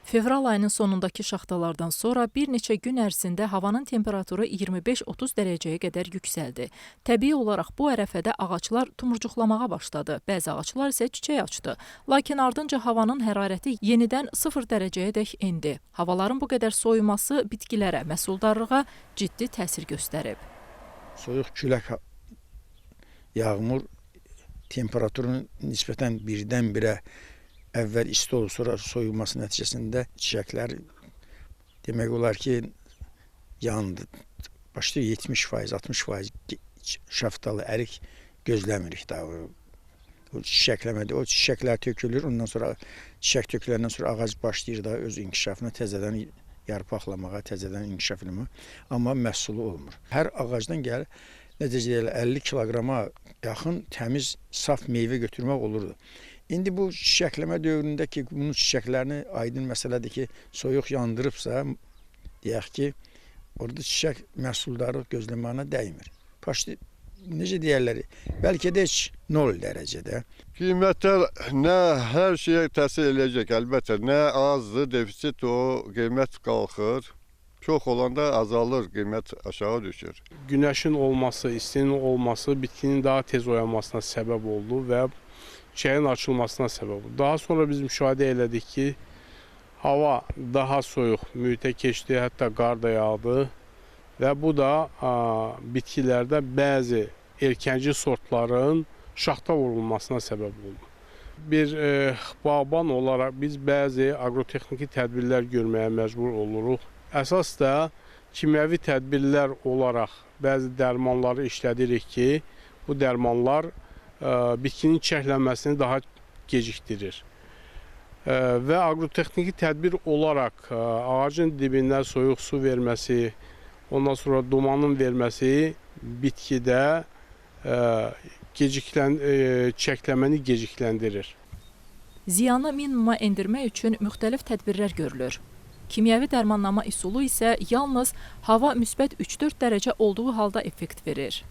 Fevral ayının sonundakı şaxtalardan sonra bir neçə gün ərzində havanın temperaturu 25-30 dərəcəyə qədər yüksəldi. Təbii olaraq bu ərəfədə ağaclar tumurcuqlamağa başladı, bəzi ağaclar isə çiçək açdı. Lakin ardınca havanın hərarəti yenidən 0 dərəcəyə dək endi. Havaların bu qədər soyuması bitkilərə, məhsuldarlığa ciddi təsir göstərib. Soyuq külək, yağmur temperaturun nisbətən birdən-birə əvvəl isti olur, sonra soyulması nəticəsində çiçəklər demək olar ki, yandı. Başlayır 70%, 60% şaftalı ərik gözləmirik daha. O çiçəkləmədi. O çiçəklər tökülür, ondan sonra çiçək töküləndən sonra ağac başlayır da öz inkişafına təzədən yarpaqlamağa, təzədən inkişaf eləməyə, amma məhsulu olmur. Hər ağacdan gəlir, necə deyirlər, 50 kiloqrama yaxın təmiz, saf meyvə götürmək olurdu. İndi bu çiçəkləmə dövründə ki, bunun çiçəklərini aydın məsələdir ki, soyuq yandırıbsa, deyək ki, orada çiçək məhsuldarlıq gözləməyinə dəymir. Necə deyərlər, bəlkə də heç 0 dərəcədə. Qiymətlər nə hər şeyə təsir eləyəcək, əlbəttə. Nə azdır, defisit o, qiymət qalxır. Çox olanda azalır, qiymət aşağı düşür. Günəşin olması, istinin olması bitkinin daha tez oyanmasına səbəb oldu və çiçəyin açılmasına səbəb oldu. Daha sonra biz müşahidə elədik ki, hava daha soyuq mühitə keçdi, hətta qar da yağdı və bu da bitkilərdə bəzi erkənci sortların şaxta vurulmasına səbəb oldu. Bir bağban olaraq biz bəzi aqrotexniki tədbirlər görməyə məcbur oluruq. Əsas da kimyəvi tədbirlər olaraq bəzi dərmanları işlədirik ki, bu dərmanlar bitkinin çiçəklənməsini daha gecikdirir. Və aqrotexniki tədbir olaraq ağacın dibindən soyuq su verməsi, ondan sonra dumanın verməsi bitkidə çiçəklənməni gecikləndirir. Ziyanı minimuma endirmək üçün müxtəlif tədbirlər görülür. Kimyəvi dərmanlama üsulu isə yalnız hava müsbət 3-4 dərəcə olduğu halda effekt verir.